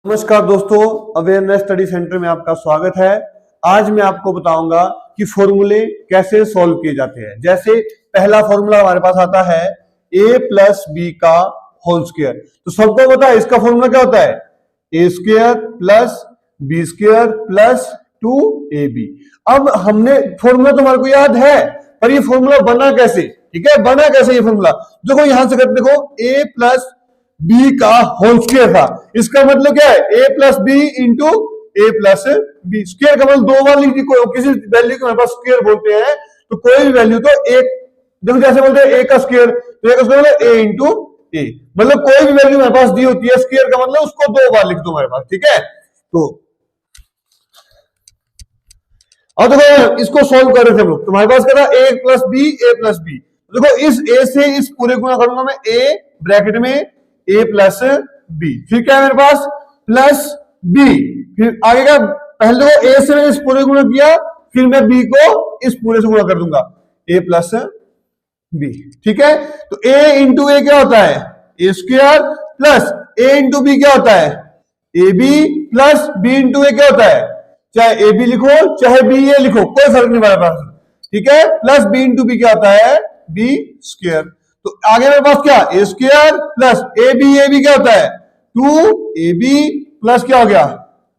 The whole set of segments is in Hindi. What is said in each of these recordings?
नमस्कार दोस्तों, अवेयरनेस स्टडी सेंटर में आपका स्वागत है। आज मैं आपको बताऊंगा कि फॉर्मूले कैसे सॉल्व किए जाते हैं। जैसे पहला फॉर्मूला हमारे पास आता है a प्लस बी का होल स्क्वायर। तो सबको पता है इसका फॉर्मूला क्या होता है, a square plus B square plus 2ab। अब हमने फॉर्मूला तो हमारे को याद है, पर ये फॉर्मूला बना कैसे, ठीक है, बना कैसे ये फॉर्मूला। देखो यहां से करते, देखो a प्लस बी का होल स्क्वायर था, इसका मतलब क्या है ए प्लस बी इंटू ए प्लस बी। स्क्वायर का मतलब दो वाली किसी वैल्यू को हमारे पास स्क्वायर बोलते हैं, तो कोई भी वैल्यू तो एक, देखो जैसे बोलते हैं ए का स्क्वायर, तो ए का स्क्वायर मतलब ए इंटू ए, मतलब कोई भी वैल्यू हमारे पास दी होती है स्क्वायर का मतलब उसको दो बार लिख दो हमारे पास, ठीक है। तो अब देखो इसको सोल्व कर रहे थे हम लोग, तुम्हारे पास क्या था ए plus B A plus B. देखो इस ए से इस पूरे गुणा करूंगा मैं, ए ब्रैकेट में ए प्लस बी, फिर क्या है मेरे पास प्लस बी, फिर आगे का पहले को ए से मैंने इस पूरे गुणा किया, फिर मैं बी को इस पूरे से गुणा कर दूंगा, ए प्लस बी, ठीक है। तो ए इंटू ए क्या होता है a square, plus a into b क्या होता है a b, plus b into a क्या होता है, चाहे ए बी लिखो चाहे बी ए लिखो कोई फर्क नहीं हमारे पास, ठीक है। प्लस बी इंटू बी क्या होता है बी स्क्वायर। तो आगे मेरे पास क्या a square plus A b क्या होता है 2ab प्लस क्या हो गया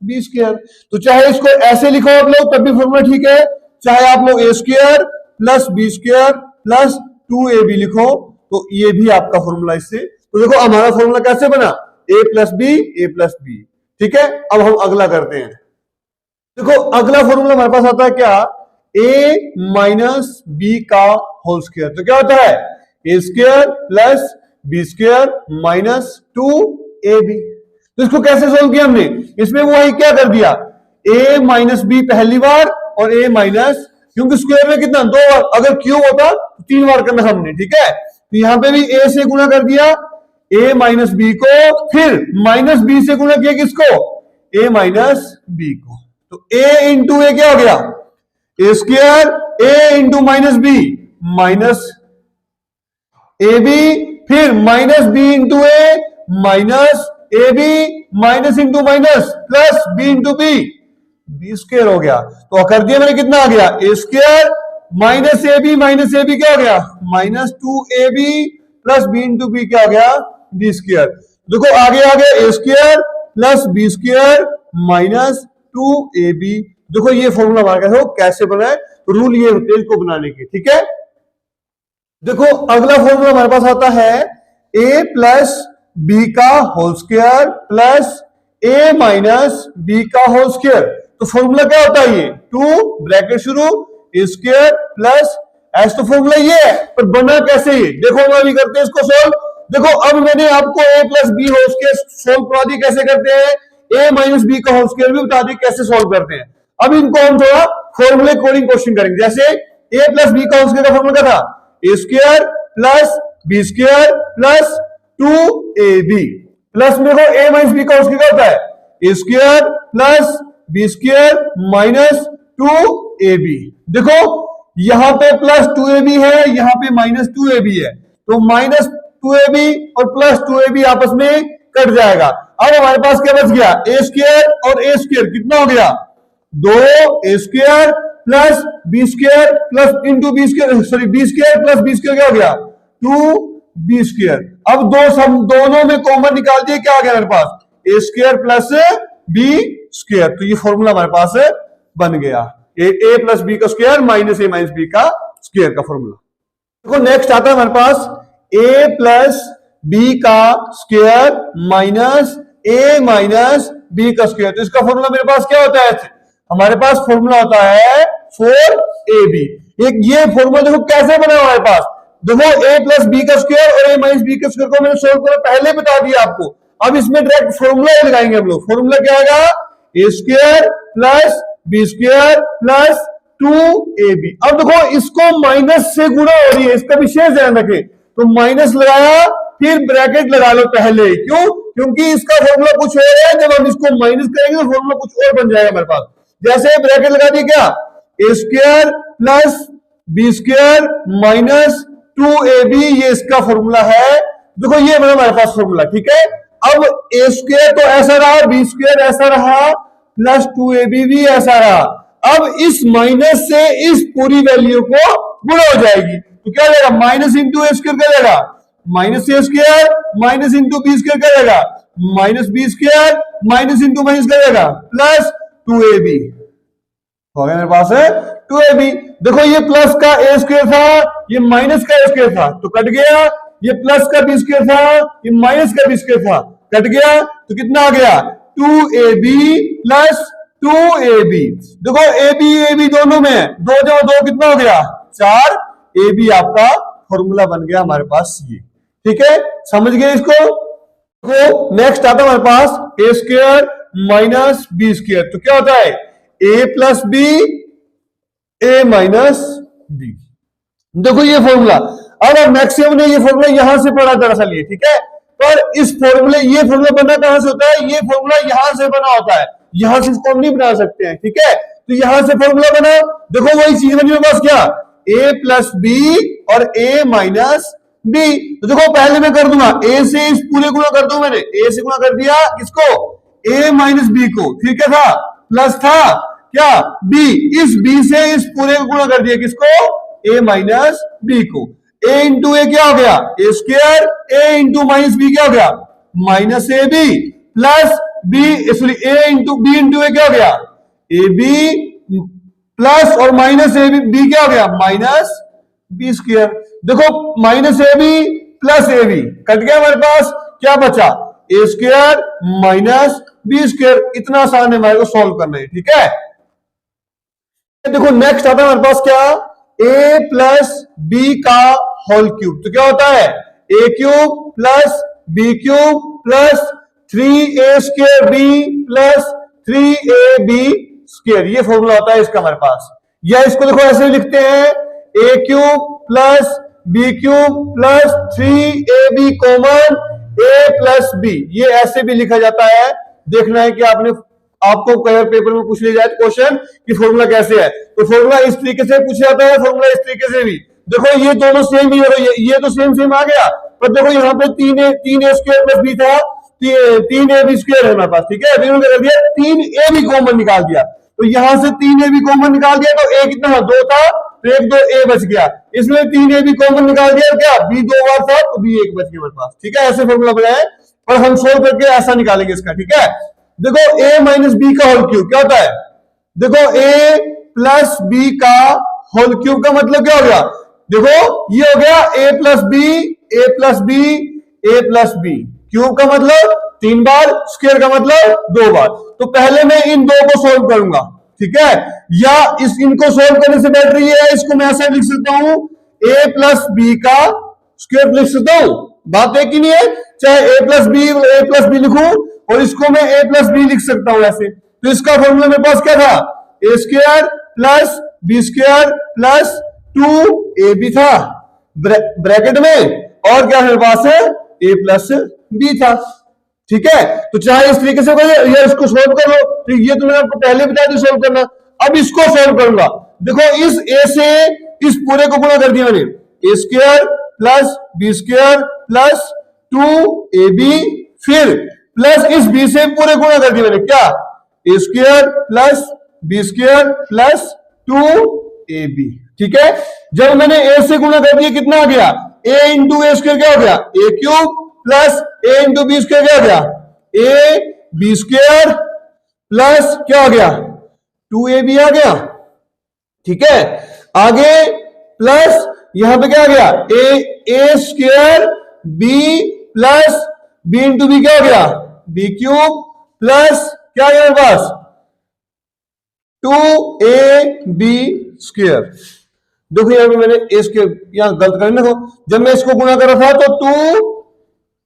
बी स्क्वायर। तो चाहे इसको ऐसे लिखो आप लोग तब भी फॉर्मूला ठीक है, चाहे आप लोग a square plus B square plus 2ab लिखो तो ये भी आपका फॉर्मूला इससे। तो देखो हमारा फॉर्मूला कैसे बना ए प्लस बी, ठीक है। अब हम अगला करते हैं। देखो अगला फॉर्मूला हमारे पास आता है क्या, ए माइनस बी का होल स्क्वायर। तो क्या होता है a square plus B square minus 2ab। तो इसको कैसे सोल्व किया हमने, इसमें वही क्या कर दिया a माइनस बी पहली बार और a माइनस, क्योंकि स्क्वायर में कितना दो बार, अगर क्यूब होता तो 3 बार करना हमने, ठीक है। तो यहां पे भी a से गुणा कर दिया a माइनस बी को, फिर माइनस बी से गुणा किया किसको a माइनस बी को। तो a इंटू ए क्या हो गया a square, a into minus b minus A b, फिर minus b into a minus A b, minus into minus plus b into b, b square हो गया। तो कर दिया मैंने, कितना आ गया a square minus A b क्या हो गया minus 2ab plus b into b क्या हो गया बी स्क्वायर। देखो आगे आ गया a square plus B square minus 2ab। देखो ये फॉर्मूला हमारा कैसे बना है, तो रूल ये होते हैं इसको बनाने के, ठीक है। देखो अगला फॉर्मूला हमारे पास आता है a प्लस बी का whole square plus a minus B का होल स्क्वायर। तो फॉर्मूला क्या होता है ये 2 ब्रैकेट शुरू a स्क्वायर प्लस एस। तो फॉर्मूला ये है, पर बना कैसे ये देखो, हम अभी करते हैं इसको सोल्व। देखो अब मैंने आपको a plus B whole square solve करा दी, कैसे करते हैं a माइनस बी का होल स्क्वायर भी बता दी कैसे सोल्व करते हैं। अब इनको हम थोड़ा फॉर्मूले कोडिंग क्वेश्चन करेंगे। जैसे a प्लस बी का होल स्क्वायर का फॉर्मूला क्या था a square plus B square plus 2ab, plus मेरे को a माइनस बी का होल स्क्वायर क्या होता है a square plus B square minus 2ab। देखो यहां पे प्लस 2ab है, यहां पे माइनस 2ab है, तो माइनस 2ab और प्लस 2ab आपस में कट जाएगा। अब हमारे पास क्या बच गया ए स्क्वायर और ए स्क्वायर कितना हो गया 2 a square plus B square plus into B square, sorry b square plus B square क्या हो गया 2b स्क्वायर। अब दो सम दोनों में कॉमन निकाल दिए, क्या आ गया मेरे पास ए स्क्वायर प्लस बी स्क्वायर। तो ये फॉर्मूला हमारे पास बन गया ए प्लस बी का स्क्वायर माइनस ए माइनस बी का स्क्वायर का फॉर्मूला। देखो नेक्स्ट आता है हमारे पास ए प्लस बी का स्क्वायर माइनस ए माइनस बी का स्क्वायर। तो इसका फॉर्मूला मेरे पास क्या होता है, हमारे पास फॉर्मूला होता है 4ab। एक ये फॉर्मूला देखो कैसे बना हमारे पास, देखो a प्लस बी का स्क्वायर और a माइनस बी का स्क्वायर को मैंने सोल्व करना पहले बता दिया आपको। अब इसमें डायरेक्ट फॉर्मूला लगाएंगे हम लोग। फॉर्मूला क्या आएगा a square plus B square plus 2ab। अब देखो इसको माइनस से गुणा हो रही है, इसका विशेष ध्यान रखें। तो माइनस लगाया फिर ब्रैकेट लगा लो पहले, क्यों, क्योंकि इसका फॉर्मूला कुछ और है, जब हम इसको माइनस करेंगे तो फॉर्मूला कुछ और बन जाएगा हमारे पास। जैसे ब्रैकेट लगा दी क्या a square plus B square minus 2ab, ये इसका फॉर्मूला है। देखो ये बना हमारे पास फॉर्मूला, ठीक है। अब ए स्क्वायर तो ऐसा रहा, बी स्क्वायर ऐसा रहा, प्लस 2ab भी ऐसा रहा। अब इस माइनस से इस पूरी वैल्यू को गुणा हो जाएगी, तो क्या जाएगा, माइनस इंटू ए स्क्वायर क्या जाएगा, minus a square minus into B square क्या जाएगा, minus b square minus into minus क्या जाएगा, प्लस 2ab हो गया मेरे पास है 2ab। देखो ये प्लस का ए स्क्वायर था, ये माइनस का ए स्क्वायर था तो कट गया, ये प्लस का बी स्क्वायर था, ये माइनस का बी स्क्वायर था, कट गया, तो कितना आ गया 2ab प्लस 2ab। देखो ab दोनों में, दो जमा दो कितना हो गया 4, ab आपका फॉर्मूला बन गया हमारे पास ये। ठीक है, समझ गए इसको। तो नेक्स्ट आता है हमारे पास ए स्क्वायर माइनस बी स्क्वायर, तो क्या होता है ए प्लस बी ए माइनस बी। देखो ये फॉर्मूला, अब मैक्सिमम ने ये फॉर्मूला यहां से पढ़ा दरअसल ये, ठीक है, पर इस फॉर्मूले, ये फॉर्मूला बना कहां से होता है, ये फॉर्मूला यहां से बना होता है, यहां से इसको हम नहीं बना सकते हैं। ठीक है, तो यहां से फॉर्मूला बना, देखो वही चीज बनी मेरे पास, क्या ए प्लस बी और ए माइनस बी। तो देखो पहले मैं कर दूंगा ए से इस पूरे गुणा कर दूं, मैंने ए से गुणा कर दिया किसको, ए माइनस बी को, फिर क्या था प्लस था क्या बी, इस बी से इस पूरे को गुणा कर दिया किसको, ए माइनस बी को। ए इंटू ए क्या हो गया a square, a into minus b क्या हो गया minus A b, plus b sorry a into b into a क्या हो गया ए बी, प्लस और माइनस ए बी क्या हो गया माइनस बी स्क्वायर। देखो माइनस ए बी प्लस ए बी कट गया, हमारे पास क्या बचा a square minus b square. इतना आसान है हमारे को सॉल्व करना है। ठीक है, देखो नेक्स्ट आता है हमारे पास क्या, a प्लस बी का होल क्यूब, तो क्या होता है a cube plus B cube plus 3a square B plus 3ab square, ये फॉर्मूला होता है इसका हमारे पास। या इसको देखो ऐसे लिखते हैं a cube plus B cube plus 3ab common a plus B, ये ऐसे भी लिखा जाता है। देखना है कि आपको कई पेपर में पूछ लिया जाए क्वेश्चन कि फॉर्मूला कैसे है, तो फॉर्मूला इस तरीके से पूछा जाता है, फॉर्मूला इस तरीके से भी। देखो ये दोनों सेम ही है, ये तो सेम आ गया, पर देखो यहाँ पे 3a स्क्वायर प्लस बी था, 3ab स्क्वायर है हमारे पास। ठीक है, क्या कर दिया 3ab कॉमन निकाल दिया, तो यहां से 3ab कॉमन निकाल दिया, तो a कितना 2 था, तो 1 2 a बच गया, इसमें 3ab कॉमन निकाल दिया, क्या b 2 बार था तो b 1 बच गया हमारे पास। ठीक है, ऐसे फॉर्मूला बनाए और हम सोल्व करके ऐसा निकालेंगे इसका। ठीक है, देखो a माइनस बी का होल क्यूब क्या होता है, देखो a प्लस बी का होल क्यूब का मतलब क्या हो गया, देखो ये हो गया a plus B A plus B A plus B, cube का मतलब 3 बार, स्क्वायर का मतलब 2 बार। तो पहले मैं इन दो को सोल्व करूंगा, ठीक है, या इनको सोल्व करने से बेटर ये है, इसको मैं ऐसे लिख सकता हूं a प्लस बी का स्क्वायर लिख सकता हूं, बात एक ही नहीं है, चाहे a प्लस बी लिखूं और इसको मैं a प्लस बी लिख सकता हूं ऐसे। तो इसका फॉर्मूला मेरे पास क्या था, a square plus B square plus 2ab था ब्रैकेट में, और क्या मेरे पास है a प्लस बी था। ठीक है, तो चाहे इस तरीके से या इसको सोल्व कर लो, तो ये तो मैंने आपको पहले बता दी सोल्व करना। अब इसको सोल्व करूंगा, देखो इस a से इस पूरे को गुणा कर दिया मैंने, a square plus B square plus 2ab, फिर प्लस इस b से पूरे गुणा कर दिया मैंने, क्या a square plus B square plus 2ab। ठीक है, जब मैंने a से गुणा कर दिया कितना आ गया, a इंटू ए स्क्वायर क्या हो गया a cube plus a into B square क्या हो गया a बी स्क्वायर प्लस क्या हो गया 2ab आ गया। ठीक है, आगे प्लस यहां पे क्या आ गया a square B plus b into b क्या हो गया बी क्यूब प्लस क्या है मेरे पास 2ab स्क्वायर। देखो यहां पे मैंने ए स्क्वायर यहां गलत कर देखो, जब मैं इसको गुणा कर रहा था तो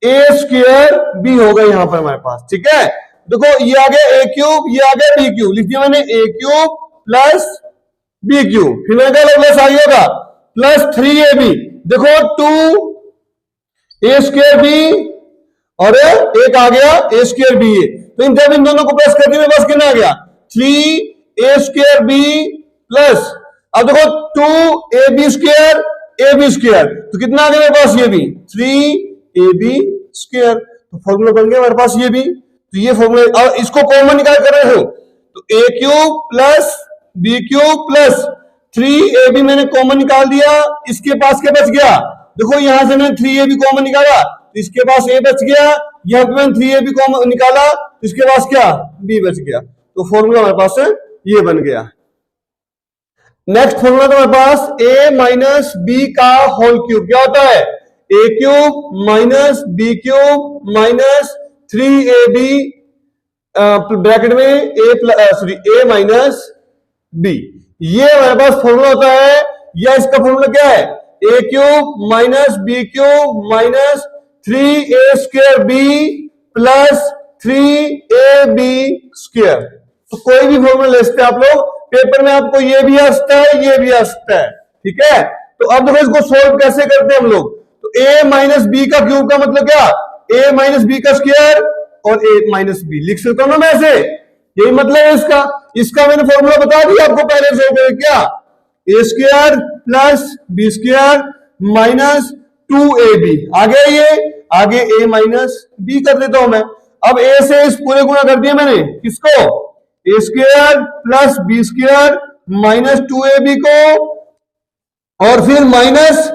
2a स्क्वायर बी हो गया यहां पर हमारे पास। ठीक है, देखो ये आ गया a क्यूब, ये आ गया b क्यूब, लिख दिया मैंने a cube plus b cube, फिर मैंने कहा प्लस आ गया प्लस 3ab। देखो 2a स्क्वायर बी और एक आ गया a स्क्वायर बी, तो जब इन दोनों को प्लस कर दिया बस कितना आ गया 3a स्क्वायर बी प्लस, अब देखो 2ab स्क्वायर ab स्क्वायर, तो कितना आ गया मेरे पास ये भी 3ab स्क्वायर। तो फॉर्मूला बन गया हमारे पास ये भी। तो ये फॉर्मूला, और इसको कॉमन निकाल कर रहे हो तो a cube plus B cube plus 3ab मैंने कॉमन निकाल दिया, इसके पास क्या बच गया, देखो यहां से मैंने 3ab कॉमन निकाला तो इसके पास a बच गया, यहां पे मैंने 3ab कॉमन निकाला तो इसके पास क्या b बच गया। तो फॉर्मूला हमारे पास ये बन गया। नेक्स्ट फॉर्मूला तो हमारे पास a माइनस बी का होल क्यूब क्या होता है, a cube minus B cube minus 3ab bracket में a माइनस b, ये हमारे पास फॉर्मूला होता है। या इसका फॉर्मूला क्या है, a cube minus B cube minus 3a square b plus 3ab square. तो कोई भी फॉर्मूला ले सकते हैं आप लोग, पेपर में आपको ये भी आ सकता है ये भी आ सकता है, ठीक है। तो अब देखो इसको सोल्व कैसे करते हैं हम लोग, तो a माइनस बी का क्यूब का मतलब क्या, a माइनस बी का स्क्वायर और a माइनस बी लिख सकता हूं ना मैं ऐसे, यही मतलब है इसका। इसका मैंने फॉर्मूला बता दिया आपको पहले से, क्या a square plus B square minus 2ab, आगे ये आगे a माइनस बी कर देता हूं मैं। अब a से इस पूरे गुणा कर दिया मैंने, किसको, a square plus B square minus 2ab को, और फिर माइनस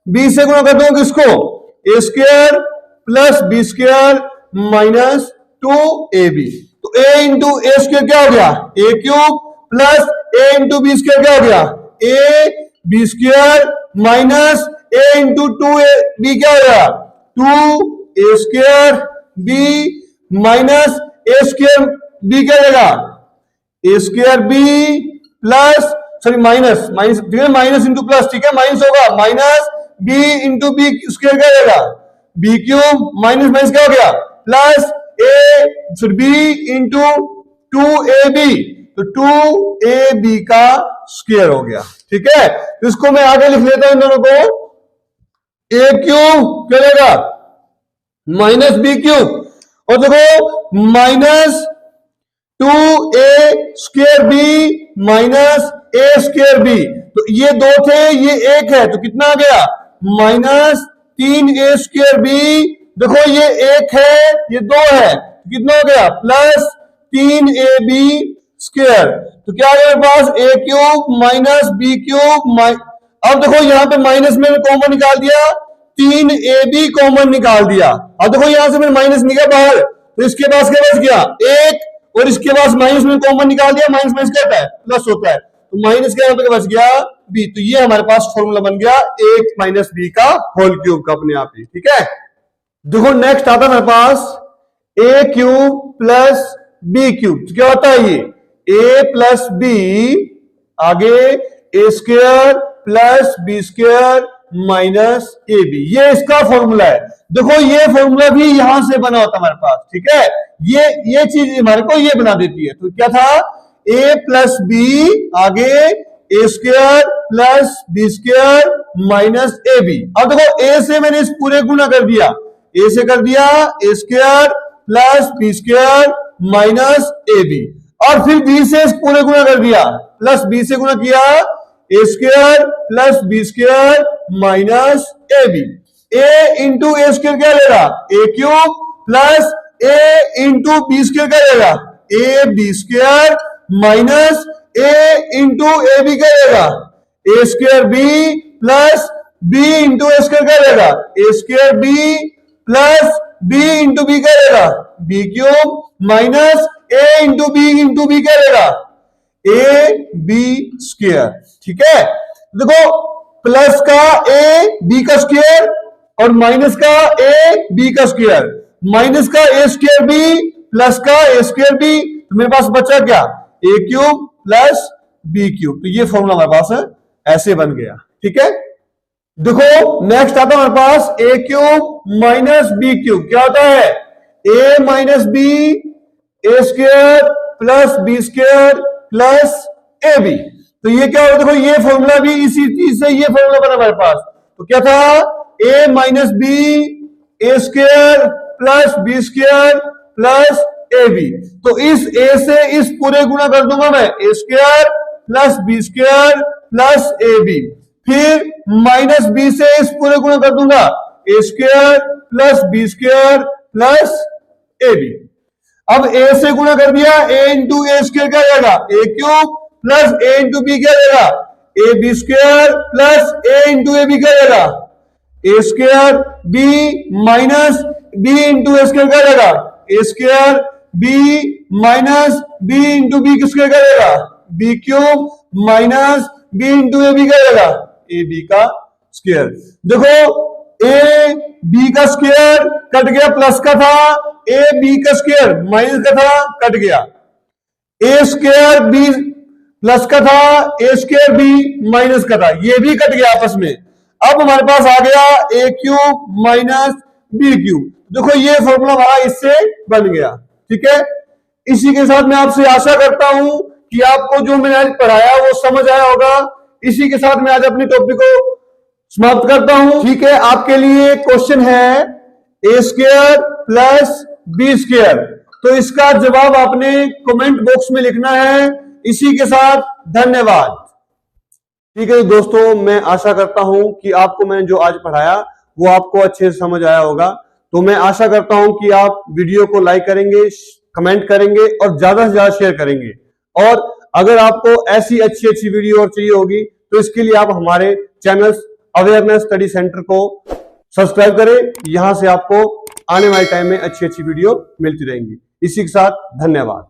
b से गुणा कर दूं किसको, a square plus B square minus 2ab। तो a इंटू ए स्क्वायर क्या हो गया, a cube plus a into B square क्या हो गया, a B square minus a into 2ab क्या हो गया, 2a square b minus a square b क्या रहेगा, a square b plus sorry minus minus, ठीक है, माइनस इंटू प्लस, ठीक है, माइनस होगा, minus b into B square क्या रहेगा, b क्यूब माइनस माइनस क्या हो गया plus a b into 2ab, तो 2ab का स्क्वायर हो गया, ठीक है। तो इसको मैं आगे लिख लेता हूं इन दोनों को, a क्यूब क्या रहेगा माइनस बी क्यूब, और देखो minus 2a square B minus a square B, तो ये दो थे ये एक है, तो कितना आ गया माइनस 3a स्क्वायर बी, देखो ये एक है ये दो है, तो कितना हो गया प्लस 3ab स्क्वायर। तो क्या आ गया मेरे पास, a cube minus B cube, अब देखो यहाँ पे माइनस में कॉमन निकाल दिया, 3ab कॉमन निकाल दिया, अब देखो यहां से मैंने माइनस निकाला बाहर, तो इसके पास क्या बच गया एक, और इसके पास माइनस में कॉमन निकाल दिया, माइनस माइनस क्या होता है प्लस होता है, तो माइनस क्या यहाँ पे बच गया b। तो ये हमारे पास फॉर्मूला बन गया a माइनस बी का होल क्यूब का अपने आप ही, ठीक है। देखो नेक्स्ट आता है हमारे पास a cube plus B cube, क्या होता है ये a प्लस बी, आगे a square plus B square minus A B, ये इसका फॉर्मूला है। देखो ये फॉर्मूला भी यहां से बना होता है हमारे पास, ठीक है, ये चीज हमारे को ये बना देती है। तो क्या था a प्लस बी, आगे a square plus B square minus A b. अब देखो a से मैंने इस पूरे गुना कर दिया, a से कर दिया a square plus B square minus A b, और फिर b से इस पूरे गुना कर दिया, प्लस b से गुना किया a square plus B square minus A b. a into a square क्या लेगा, a cube plus a into B square क्या लेगा, a b square minus a into a b क्या लेगा, a square B plus b into a square क्या लेगा, a square B plus b into b क्या लेगा, b cube minus a into b क्या लेगा, ए बी स्क्वायर, ठीक है। देखो प्लस का a b का स्क्वायर और माइनस का a b का स्क्वायर, माइनस का a स्क्वायर b प्लस का a स्क्वायर b, तो मेरे पास बचा क्या a cube plus b cube. तो ये फॉर्मूला हमारे पास है, ऐसे बन गया, ठीक है। देखो नेक्स्ट आता है हमारे पास a cube minus b cube, क्या होता है a minus B, A square plus B square plus A B. तो ये क्या होगा, देखो ये फॉर्मूला भी इसी चीज से ये फॉर्मूला बना हमारे पास। तो क्या था a minus B, A square plus B square plus A B. तो इस a से इस पूरे गुणा कर दूंगा मैं, a square plus B square plus A b, फिर माइनस बी से इस पूरे गुणा कर दूंगा, a square plus B square plus A b. अब ए से गुणा कर दिया, ए इंटू ए स्क्वायर क्या जाएगा, a cube plus a into b क्या जाएगा, a b square plus a into a b क्या जाएगा, a square B minus b into a square क्या जाएगा, a square B minus b into B square क्या जाएगा, b cube minus b into a b क्या जाएगा, ए बी का स्क्वायर। देखो ए बी का स्क्वायर कट गया, प्लस का था, ए बी का स्क्वायर माइनस का था, कट गया, ए स्क्वायर बी प्लस का था, ए स्क्वायर बी माइनस का था, ये भी कट गया आपस में। अब हमारे पास आ गया ए क्यूब माइनस बी क्यूब। देखो ये फॉर्मूला हमारा इससे बन गया, ठीक है। इसी के साथ मैं आपसे आशा करता हूं कि आपको जो मैंने आज पढ़ाया वो समझ आया होगा। इसी के साथ मैं आज अपने टॉपिक को समाप्त करता हूं, ठीक है। आपके लिए क्वेश्चन है a square plus B square, तो इसका जवाब आपने कमेंट बॉक्स में लिखना है। इसी के साथ धन्यवाद। ठीक है दोस्तों, मैं आशा करता हूं कि आपको मैंने जो आज पढ़ाया वो आपको अच्छे से समझ आया होगा। तो मैं आशा करता हूं कि आप वीडियो को लाइक करेंगे, कमेंट करेंगे और ज्यादा से ज्यादा शेयर करेंगे। और अगर आपको ऐसी अच्छी वीडियो और चाहिए होगी तो इसके लिए आप हमारे चैनल अवेयरनेस स्टडी सेंटर को सब्सक्राइब करें। यहां से आपको आने वाले टाइम में अच्छी वीडियो मिलती रहेंगी। इसी के साथ धन्यवाद।